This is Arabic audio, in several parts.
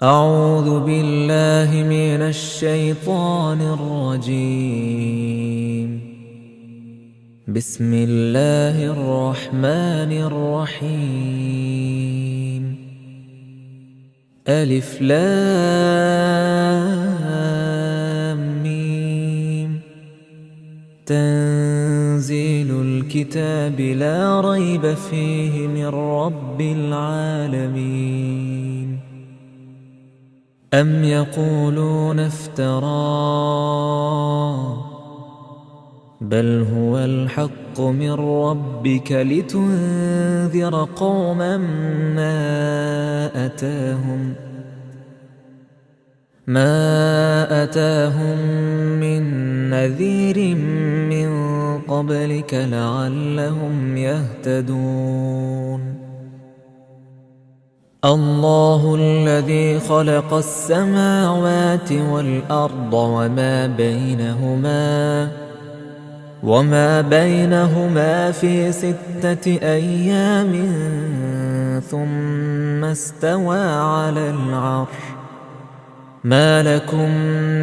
أعوذ بالله من الشيطان الرجيم. بسم الله الرحمن الرحيم. ألف لام ميم. تنزيل الكتاب لا ريب فيه من رب العالمين. أم يقولون افتراه بل هو الحق من ربك لتنذر قوما ما أتاهم من نذير من قبلك لعلهم يهتدون. الله الذي خلق السماوات والأرض وما بينهما في 6 أيام ثم استوى على العرش. ما لكم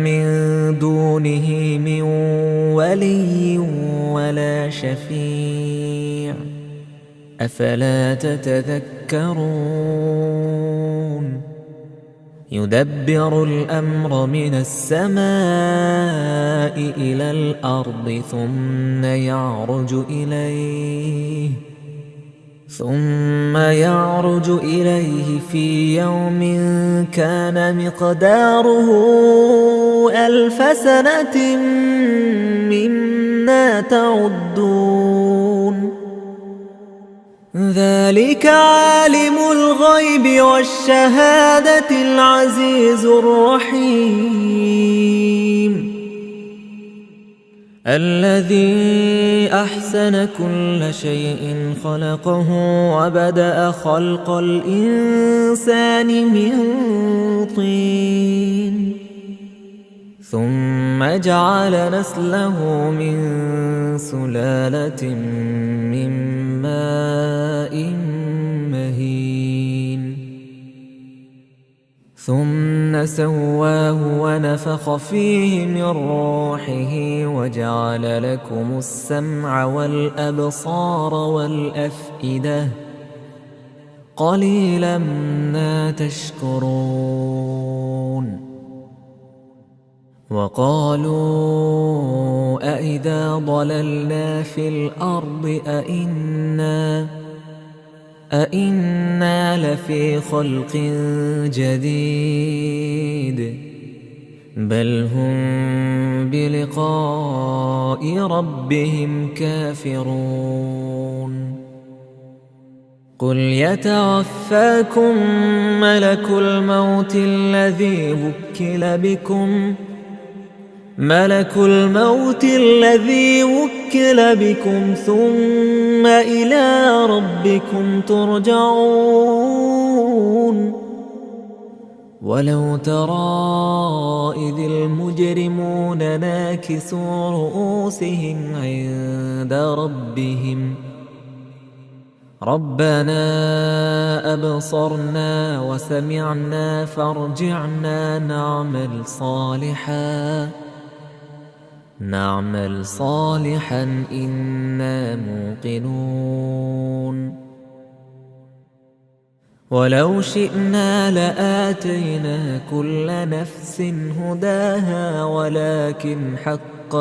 من دونه من ولي ولا شفيع أفلا تتذكرون. يدبر الأمر من السماء إلى الأرض ثم يعرج إليه في يوم كان مقداره 1000 سنة مما تعدون. ذلك عالم الغيب والشهادة العزيز الرحيم. الذي أحسن كل شيء خلقه وبدأ خلق الإنسان من طين ثم جعل نسله من سلالة من ماء مهين ثم سواه ونفخ فيه من روحه وجعل لكم السمع والأبصار والأفئدة قليلا ما تشكرون. وقالوا أإذا ضللنا في الأرض أإنا لفي خلق جديد بل هم بلقاء ربهم كافرون. قل يتوفاكم ملك الموت الذي وكل بكم ثم إلى ربكم ترجعون. ولو ترى إذ المجرمون ناكسوا رؤوسهم عند ربهم ربنا أبصرنا وسمعنا فارجعنا نعمل صالحا إنا موقنون. ولو شئنا لآتينا كل نفس هداها ولكن حق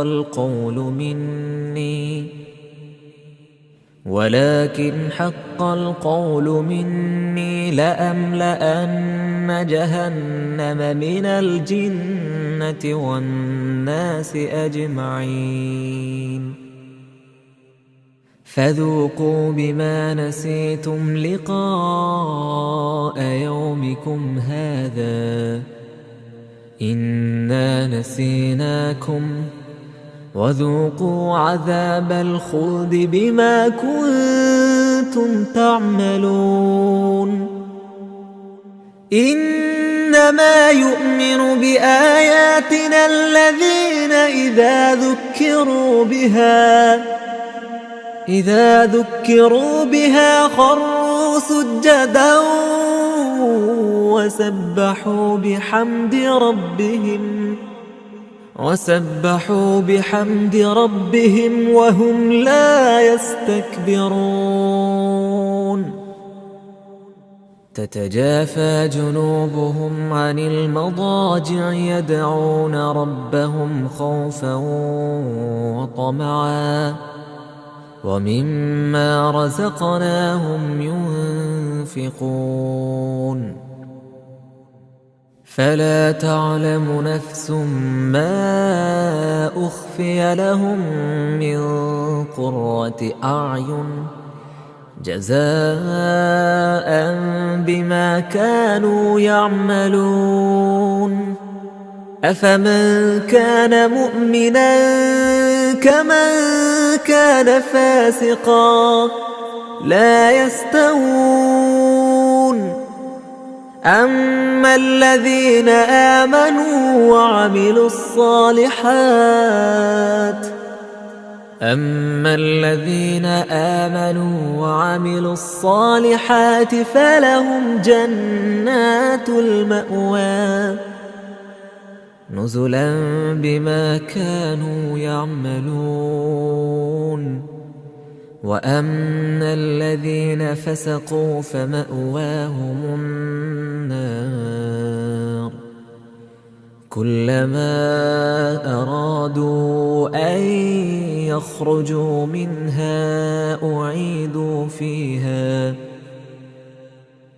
القول مني لأملأن جهنم من الجنة والناس أجمعين. فذوقوا بما نسيتم لقاء يومكم هذا إنا نسيناكم وذوقوا عذاب الخلد بما كنتم تعملون. إنما يؤمن بآياتنا الذين إذا ذكروا بها خروا سجدا وسبحوا بحمد ربهم وهم لا يستكبرون تتجافى جنوبهم عن المضاجع يدعون ربهم خوفا وطمعا ومما رزقناهم ينفقون فلا تعلم نفس ما أخفي لهم من قرة أعين جزاء بما كانوا يعملون أفمن كان مؤمنا كمن كان فاسقا لا يستوون أما الذين آمنوا وعملوا الصالحات فلهم جنات المأوى نزلا بما كانوا يعملون وأما الذين فسقوا فمأواهم النار كلما أرادوا أن يخرجوا منها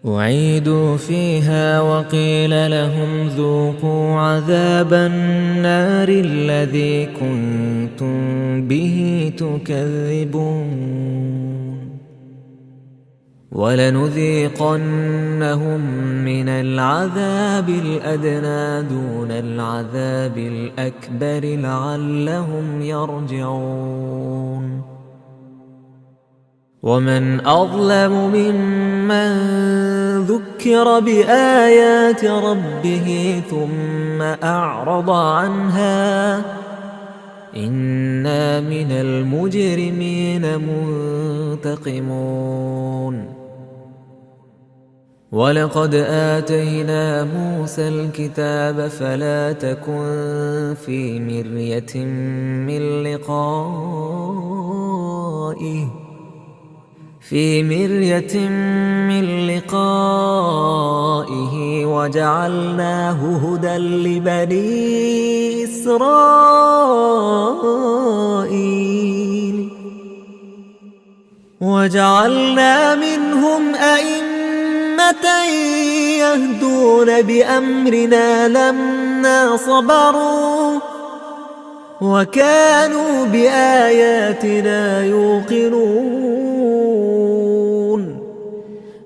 أعيدوا فيها وقيل لهم ذوقوا عذاب النار الذي كنتم به تكذبون ولنذيقنهم من العذاب الأدنى دون العذاب الأكبر لعلهم يرجعون ومن أظلم ممن ذكر بآيات ربه ثم أعرض عنها إنا من المجرمين منتقمون ولقد آتينا موسى الكتاب فلا تكن في مرية من لقائه وجعلناه هدى لبني إسرائيل وجعلنا منهم أئمة يهدون بأمرنا لما صبروا وكانوا بآياتنا يوقنون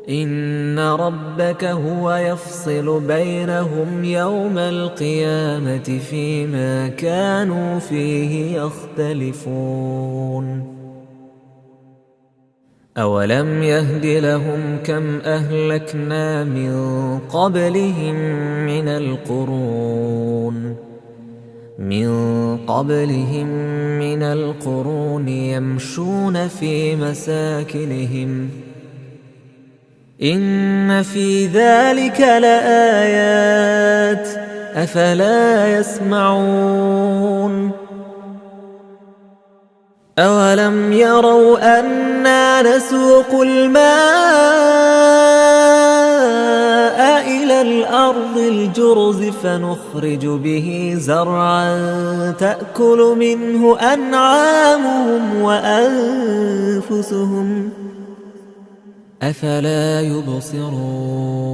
إن ربك هو يفصل بينهم يوم القيامة فيما كانوا فيه يختلفون أولم يهد لهم كم أهلكنا من قبلهم من القرون يمشون في مساكنهم إن في ذلك لآيات أفلا يسمعون أولم يروا أنا نسوق الماء إلى الأرض الجرز فنخرج به زرعا تأكل منه أنعامهم وأنفسهم أفلا يبصرون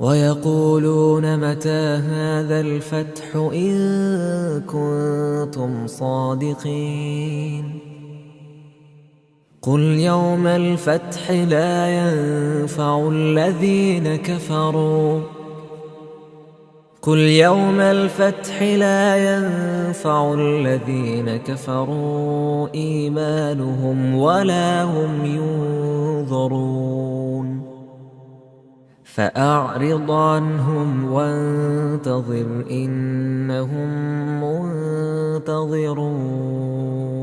ويقولون متى هذا الفتح إن كنتم صادقين قل يوم الفتح لا ينفع الذين كفروا إيمانهم ولا هم ينظرون فأعرض عنهم وانتظر إنهم منتظرون